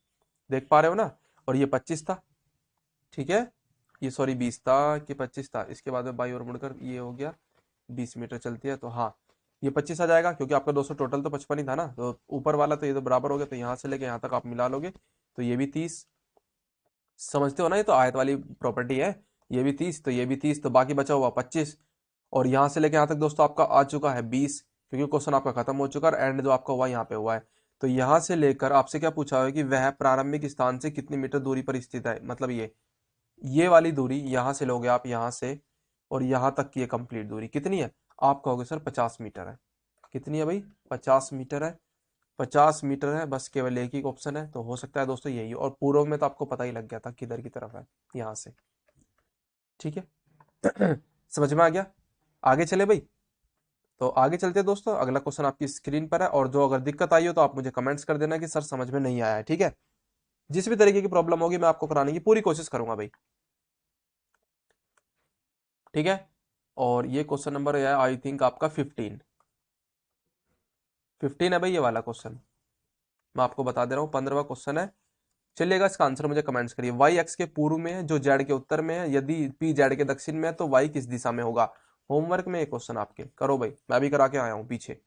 देख पा रहे हो ना, और ये 25 था। ठीक है, ये सॉरी 20 था कि 25 था, इसके बाद में बाईं ओर मुड़कर ये हो गया, 20 मीटर चलती है, तो हाँ, ये 25 आ जाएगा, क्योंकि आपका दोस्तों टोटल तो 55 ही था ना, तो ऊपर वाला तो ये तो बराबर हो गया, तो यहाँ से लेके यहाँ तक आप मिला लोगे, तो ये भी 30। समझते हो ना, ये तो आयत वाली प्रॉपर्टी है। ये भी 30, तो ये भी 30, तो बाकी बचा हुआ 25। और यहाँ से लेके यहाँ तक दोस्तों आपका आ चुका है 20, क्योंकि क्वेश्चन आपका खत्म हो चुका है, एंड जो आपका हुआ यहाँ पे हुआ है। तो यहाँ से लेकर आपसे क्या पूछा हुआ है कि वह प्रारंभिक स्थान से कितनी मीटर दूरी पर स्थित है, मतलब ये वाली दूरी यहाँ से लोगे आप, यहाँ से और यहाँ तक की ये कंप्लीट दूरी कितनी है, आप कहोगे सर 50 मीटर है। कितनी है भाई, 50 मीटर है। 50 मीटर है, बस केवल एक ही ऑप्शन है, तो हो सकता है दोस्तों यही हो। और पूर्व में तो आपको पता ही लग गया था किधर की तरफ है, यहाँ से। ठीक है, समझ में आ गया। आगे चले भाई, तो आगे चलते हैं दोस्तों, अगला क्वेश्चन आपकी स्क्रीन पर है, और जो अगर दिक्कत आई हो तो आप मुझे कमेंट्स कर देना कि सर समझ में नहीं आया है। ठीक है, जिस भी तरीके की प्रॉब्लम होगी मैं आपको कराने की पूरी कोशिश करूंगा भाई। ठीक है, और ये क्वेश्चन नंबर है आई थिंक आपका 15 है भाई, ये वाला क्वेश्चन मैं आपको बता दे रहा हूँ, 15वां क्वेश्चन है। चलिएगा, इसका आंसर मुझे कमेंट्स करिए। वाई एक्स के पूर्व में है, जो जेड के उत्तर में है, यदि पी जेड के दक्षिण में है, तो वाई किस दिशा में होगा। होमवर्क में ये क्वेश्चन आपके, करो भाई, मैं भी करा के आया हूं पीछे।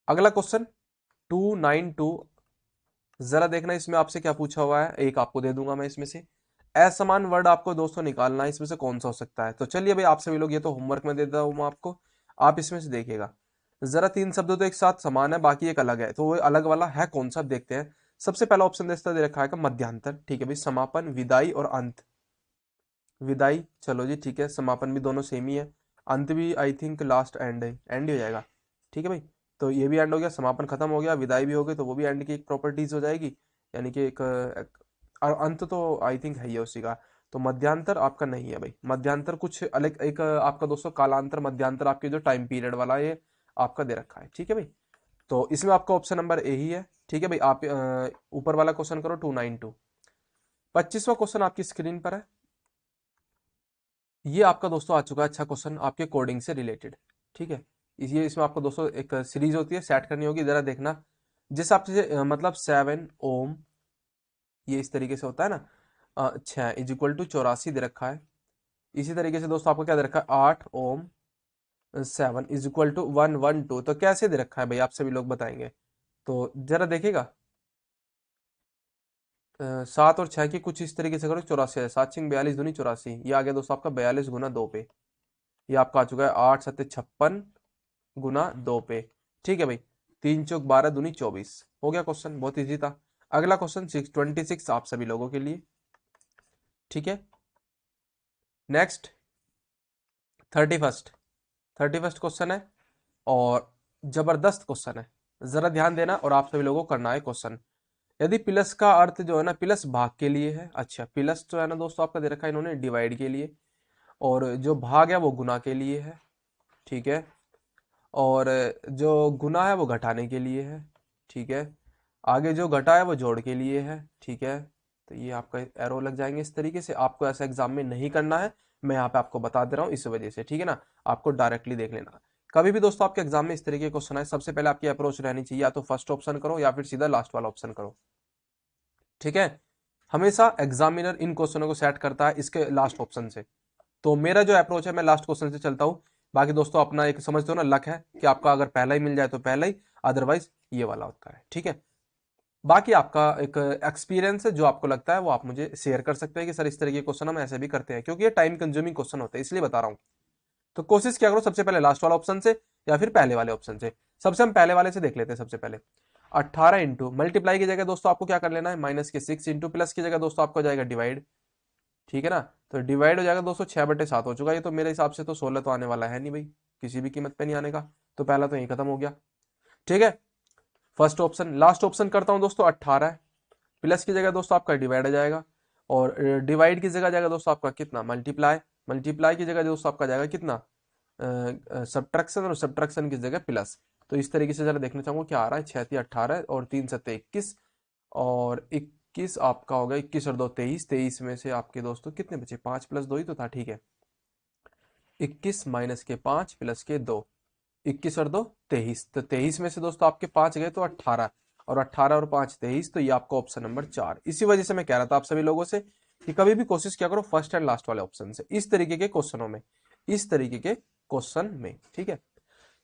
अगला क्वेश्चन 292, जरा देखना इसमें आपसे क्या पूछा हुआ है, एक आपको दे दूंगा मैं इसमें से। असमान वर्ड आपको दोस्तों निकालना है, इसमें से कौन सा हो सकता है। तो चलिए भाई, आप सभी लोग, ये तो होमवर्क में दे देता हूं मैं आपको, आप इसमें से देखिएगा। जरा 3 शब्दों तो एक साथ समान है, बाकी एक अलग है, तो वो अलग वाला है कौन सा, देखते हैं। सबसे पहला ऑप्शन दे रखा है मध्यांतर, ठीक है भाई, समापन, विदाई और अंत। विदाई, चलो जी ठीक है, समापन भी दोनों सेम ही है, अंत भी आई थिंक लास्ट एंड है, एंड ही हो जाएगा, ठीक है भाई। तो ये भी एंड हो गया, समापन खत्म हो गया, विदाई भी हो गई, तो वो भी एंड की एक प्रॉपर्टीज हो जाएगी, यानी कि और अंत तो आई थिंक है ही है उसी का। तो मध्यांतर आपका नहीं है भाई, मध्यांतर कुछ अलग एक आपका दोस्तों कालांतर मध्यांतर आपके जो टाइम पीरियड वाला ये आपका दे रखा है, ठीक है भाई। तो इसमें आपका ऑप्शन नंबर ए ही है, ठीक है भाई। आप ऊपर वाला क्वेश्चन करो 292। 25वां क्वेश्चन आपकी स्क्रीन पर है, ये आपका दोस्तों आ चुका है, अच्छा क्वेश्चन आपके कोडिंग से रिलेटेड, ठीक है। ये इसमें आपको दोस्तों एक सीरीज होती है, सेट करनी होगी, जरा देखना। जिस आप मतलब 7 ओम, ये इस तरीके से होता है ना, 6 = 84 दे रखा है। इसी तरीके से दोस्तों आपको क्या दे रखा है, 8 ओम 7 = 112। तो कैसे दे रखा है भाई, आप सभी लोग बताएंगे, तो जरा देखिएगा। 7 और 6 की कुछ इस तरीके से करो, 84 है, 7×6 = 42, दूनी 84, ये आ गया दोस्तों आपका 42 × 2 पे, ये आपका आ चुका है 8×7 = 56 × 2 पे, ठीक है भाई। 3×4 = 12, दूनी 24, हो गया क्वेश्चन, बहुत इजी था। अगला क्वेश्चन 26 आप सभी लोगों के लिए, ठीक है। नेक्स्ट 31st क्वेश्चन है, और जबरदस्त क्वेश्चन है, जरा ध्यान देना और आप सभी लोगों को करना है क्वेश्चन। यदि प्लस का अर्थ जो है ना, प्लस भाग के लिए है, अच्छा प्लस जो है ना दोस्तों आपका दे रखा है इन्होंने डिवाइड के लिए, और जो भाग है वो गुना के लिए है, ठीक है, और जो गुना है वो घटाने के लिए है, ठीक है, आगे जो घटा है वो जोड़ के लिए है, ठीक है। तो ये आपका एरो लग जाएंगे इस तरीके से, आपको ऐसा एग्जाम में नहीं करना है, मैं यहाँ पे आपको बता दे रहा हूँ इस वजह से, ठीक है ना, आपको डायरेक्टली देख लेना। कभी भी दोस्तों आपके एग्जाम में इस तरीके का क्वेश्चन है, सबसे पहले आपकी अप्रोच रहनी चाहिए, या तो फर्स्ट ऑप्शन करो या फिर सीधा लास्ट वाला ऑप्शन करो, ठीक है। हमेशा एग्जामिनर इन क्वेश्चनों को सेट करता है इसके लास्ट ऑप्शन से, तो मेरा जो अप्रोच है मैं लास्ट क्वेश्चन से चलता हूँ। बाकी दोस्तों अपना एक समझते हो ना, लक है कि आपका अगर पहला ही मिल जाए तो पहला ही, अदरवाइज ये वाला होता है, ठीक है। बाकी आपका एक एक्सपीरियंस है, जो आपको लगता है वो आप मुझे शेयर कर सकते हैं कि सर इस तरह के क्वेश्चन हम ऐसे भी करते हैं, क्योंकि ये टाइम कंज्यूमिंग क्वेश्चन होते हैं, इसलिए बता रहा हूँ। तो कोशिश क्या करो, सबसे पहले लास्ट वाला ऑप्शन से या फिर पहले वाले ऑप्शन से। सबसे हम पहले वाले से देख लेते हैं सबसे पहले। 18 इंटू मल्टीप्लाई की जगह दोस्तों आपको क्या कर लेना है, -6 इंटू प्लस की जगह दोस्तों आपको जाएगा डिवाइड, ठीक है ना। तो डिवाइड हो जाएगा दोस्तों 6/7 हो चुका, ये तो मेरे हिसाब से तो 16 तो आने वाला है नहीं भाई, किसी भी कीमत पे नहीं आने का, तो पहला तो यही खत्म हो गया, ठीक है। फर्स्ट ऑप्शन, लास्ट ऑप्शन करता हूं दोस्तों, 18 है, प्लस की जगह दोस्तों आपका डिवाइड हो जाएगा, और डिवाइड की जगह जाएगा दोस्तों आपका कितना, मल्टीप्लाई, मल्टीप्लाई की जगह दोस्तों आपका जाएगा कितना, सब्ट्रैक्शन, और सब्ट्रैक्शन की जगह प्लस। तो इस तरीके से जरा देखना चाहूंगा क्या आ रहा है, 6×3 = 18 और 3×7 = 21, और 21 आपका होगा, 21 और 2 23, 23 में से आपके दोस्तों कितने बचे, 5 + 2 ही तो था, ठीक है। 21 माइनस के 5 प्लस के 2, 21 और 2 23, तो 23 में से दोस्तों आपके 5 गए तो 18, और 18 और 5 23, तो ये आपका ऑप्शन नंबर 4। इसी वजह से मैं कह रहा था आप सभी लोगों से कि कभी भी कोशिश क्या करो फर्स्ट एंड लास्ट वाले ऑप्शन से, इस तरीके के क्वेश्चनों में, इस तरीके के क्वेश्चन में, ठीक है।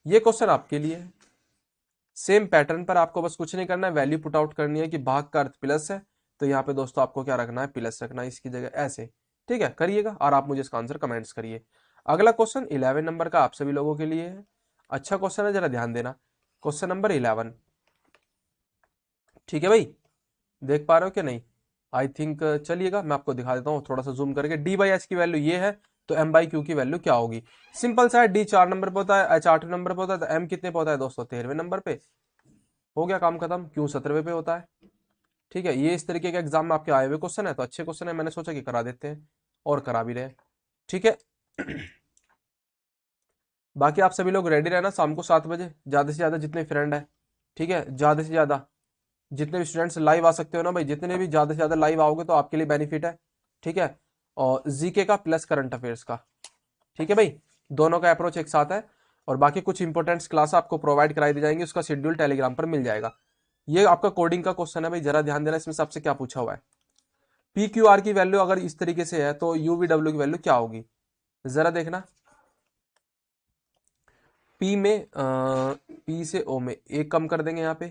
ये क्वेश्चन आपके लिए है, सेम पैटर्न पर आपको बस कुछ नहीं करना है, वैल्यू पुट आउट करनी है कि भाग का अर्थ प्लस है, तो यहाँ पे दोस्तों आपको क्या रखना है, प्लस रखना है इसकी जगह, ऐसे, ठीक है, करिएगा और आप मुझे इसका आंसर कमेंट्स करिए। अगला क्वेश्चन 11 नंबर का आप सभी लोगों के लिए है, अच्छा क्वेश्चन है, जरा ध्यान देना, क्वेश्चन नंबर 11, ठीक है भाई, देख पा रहे हो कि नहीं, आई थिंक, चलिएगा मैं आपको दिखा देता हूँ थोड़ा सा जूम करके। डी/एच की वैल्यू ये है, तो m/q की वैल्यू क्या होगी, सिंपल सा है, डी 4 नंबर पे होता है, एच 8 नंबर पे होता है, तो m कितने पे होता है दोस्तों, 13वें नंबर पे, हो गया काम खत्म, क्यों 17वें पे होता है, ठीक है। ये इस तरीके के एग्जाम में आपके आए हुए क्वेश्चन है, तो अच्छे क्वेश्चन है, मैंने सोचा कि करा देते हैं, और करा भी रहे, ठीक है। बाकी आप सभी लोग रेडी रहना, शाम को 7 बजे ज्यादा से ज्यादा जितने फ्रेंड है, ठीक है, ज्यादा से ज्यादा जितने भी स्टूडेंट्स लाइव आ सकते हो ना भाई, जितने भी ज्यादा से ज्यादा लाइव आओगे तो आपके लिए बेनिफिट है, ठीक है। और जीके का प्लस करंट अफेयर्स का, ठीक है भाई, दोनों का अप्रोच एक साथ है, और बाकी कुछ इंपॉर्टेंट क्लास आपको प्रोवाइड कराई दी जाएंगी, उसका शेड्यूल टेलीग्राम पर मिल जाएगा। ये आपका कोडिंग का क्वेश्चन है भाई, जरा ध्यान देना, इसमें सबसे क्या पूछा हुआ है, PQR की वैल्यू अगर इस तरीके से है तो UVW की वैल्यू क्या होगी, जरा देखना। P में P से O में 1 कम कर देंगे यहाँ पे,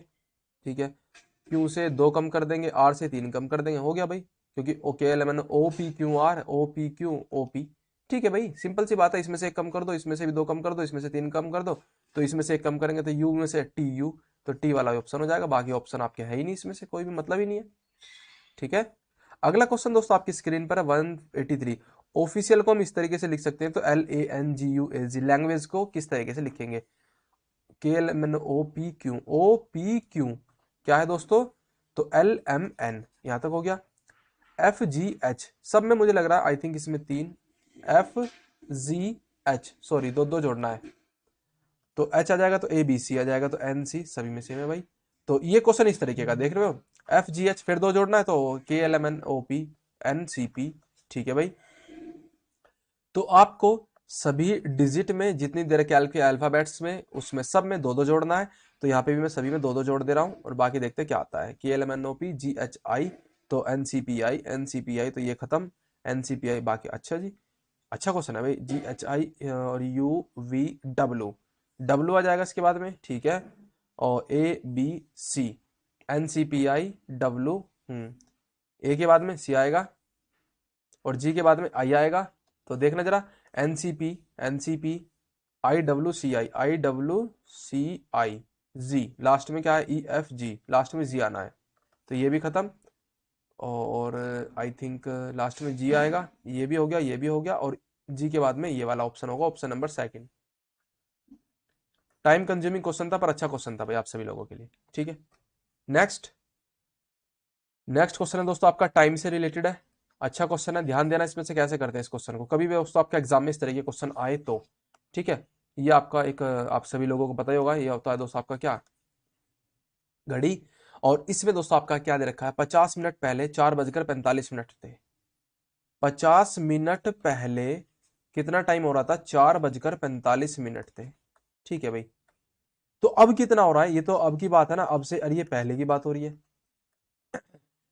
ठीक है, Q से 2 कम कर देंगे, R से 3 कम कर देंगे, हो गया भाई, क्योंकि ओके मैंने OPQR OPQ OP, ठीक है भाई, सिंपल सी बात है, इसमें से 1 कम कर दो, इसमें से भी 2 कम कर दो, इसमें से 3 कम कर दो, तो इसमें से 1 कम करेंगे तो U में से TU, तो T वाला ऑप्शन हो जाएगा, बाकी ऑप्शन आपके है ही नहीं, इसमें से कोई भी मतलब ही नहीं है, ठीक है। अगला क्वेश्चन दोस्तों आपकी स्क्रीन पर है 183, ऑफिशियल को हम इस तरीके से लिख सकते हैं, तो LANGUAG, लैंग्वेज को किस तरीके से लिखेंगे, KLMNOPQ, OPQ क्या है दोस्तों, तो LMN, यहां तक हो गया। FGH, सब में मुझे लग रहा है आई थिंक इसमें 3, FGH, सॉरी दो दो जोड़ना है, तो H आ जाएगा, तो ABC आ जाएगा, तो NC सभी में सेम है भाई। तो ये क्वेश्चन इस तरीके का देख रहे हो, FGH फिर दो जोड़ना है, तो KLMNOP ठीक है भाई। तो आपको सभी डिजिट में जितनी देर के अल्फाबेट्स में, उसमें सब में दो दो जोड़ना है, तो यहाँ पे भी मैं सभी में दो दो जोड़ दे रहा हूँ, और बाकी देखते क्या आता है। KLMNOP GHI, तो NCPI, तो ये खत्म, NCPI बाकी। अच्छा जी, अच्छा क्वेश्चन है भाई। GHI और UVW, W आ जाएगा इसके बाद में, ठीक है, और ABC, NCPI W, A के बाद में C आएगा, और G के बाद में I आएगा, तो देखना जरा, NCP IWCI Z, लास्ट में क्या है, EFG, लास्ट में G आना है, तो ये भी खत्म। और आई थिंक लास्ट में G आएगा, ये भी हो गया, ये भी हो गया, और G के बाद में ये वाला ऑप्शन होगा, option number 2। Time consuming question था, पर अच्छा क्वेश्चन था भाई आप सभी लोगों के लिए, ठीक है। नेक्स्ट क्वेश्चन है दोस्तों आपका टाइम से रिलेटेड है, अच्छा क्वेश्चन है, ध्यान देना इसमें से कैसे करते हैं इस क्वेश्चन को, कभी भी दोस्तों आपके एग्जाम में इस तरह के क्वेश्चन आए तो, ठीक है। ये आपका एक, आप सभी लोगों को पता ही होगा, ये होता है दोस्तों आपका क्या, घड़ी। और इसमें दोस्तों आपका क्या दे रखा है, 50 मिनट पहले 4:45 थे, 50 मिनट पहले कितना टाइम हो रहा था, 4:45 थे, ठीक है भाई। तो अब कितना हो रहा है, ये तो अब की बात है ना, अब से, अरे ये पहले की बात हो रही है,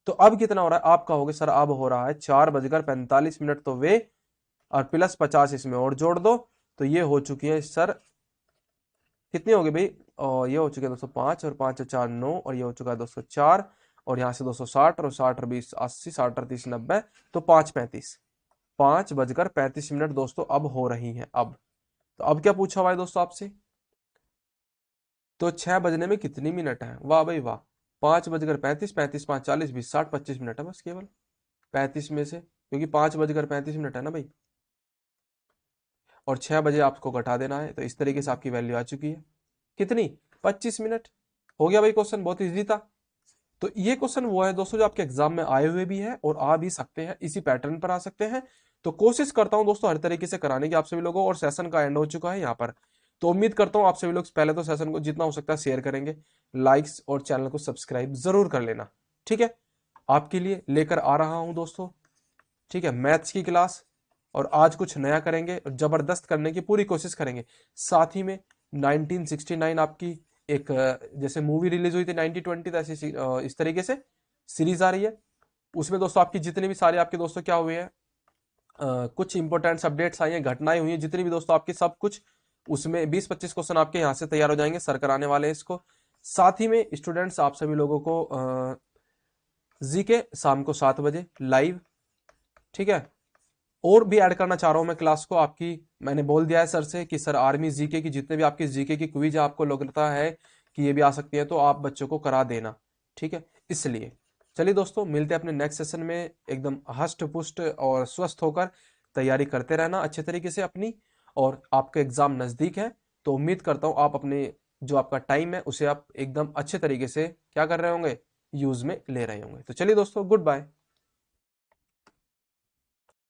तो अब कितना हो रहा है, आप कहोगे सर अब हो रहा है 4:45, तो वे और प्लस 50 इसमें और जोड़ दो, तो ये हो चुकी है सर, कितनी हो गई भाई, और ये हो चुके हैं 205, और 5 और 4 9, और ये हो चुका है 204, और यहाँ से 260, और 60 और 20 80, 60 और 30 90, तो 5:35, 5:35 दोस्तों अब हो रही है अब। तो अब क्या पूछा हुआ है दोस्तों आपसे, तो 6 बजने में कितनी मिनट है, वाह भाई वाह, 5:35, 35 5 40 20 60 25 मिनट है बस, केवल 35 में से, क्योंकि 5:35 है ना भाई, और 6 बजे आपको घटा देना है, तो इस तरीके से आपकी वैल्यू आ चुकी है, कितनी, 25 मिनट। हो गया भाई क्वेश्चन, बहुत इजी था। तो ये क्वेश्चन वो है दोस्तों जो आपके एग्जाम में आए हुए भी है, और आ भी सकते हैं, इसी पैटर्न पर आ सकते हैं। तो कोशिश करता हूं दोस्तों हर तरीके से कराने की आप सभी लोगों को, और सेशन का एंड हो चुका है यहाँ पर। तो उम्मीद करता हूं आप सभी लोग पहले तो सेशन को जितना हो सकता है शेयर करेंगे, लाइक्स और चैनल को सब्सक्राइब जरूर कर लेना, ठीक है। आपके लिए लेकर आ रहा हूं दोस्तों, ठीक है, मैथ्स की क्लास, और आज कुछ नया करेंगे और जबरदस्त करने की पूरी कोशिश करेंगे। साथ ही में 1969 आपकी एक जैसे मूवी रिलीज हुई थी 1920, तो ऐसी इस तरीके से सीरीज आ रही है, उसमें दोस्तों आपकी जितने भी सारे आपके दोस्तों क्या हुए हैं, कुछ इंपॉर्टेंट अपडेट्स आई हैं, घटनाएं हुई हैं, जितनी भी दोस्तों आपकी सब कुछ, उसमें 20-25 क्वेश्चन आपके यहाँ से तैयार हो जाएंगे, सर कराने वाले हैं इसको। साथ ही में स्टूडेंट्स आप सभी लोगों को जी के शाम को 7 बजे लाइव, ठीक है। और भी ऐड करना चाह रहा हूं मैं क्लास को आपकी, मैंने बोल दिया है सर से कि सर आर्मी जीके की जितने भी आपकी जीके की क्विज आपको लगता है कि ये भी आ सकती है, तो आप बच्चों को करा देना, ठीक है। इसलिए चलिए दोस्तों, मिलते हैं अपने नेक्स्ट सेशन में, एकदम हष्ट पुष्ट और स्वस्थ होकर तैयारी करते रहना अच्छे तरीके से अपनी, और आपका एग्जाम नजदीक है, तो उम्मीद करता हूँ आप अपने जो आपका टाइम है उसे आप एकदम अच्छे तरीके से क्या कर रहे होंगे, यूज में ले रहे होंगे। तो चलिए दोस्तों, गुड बाय।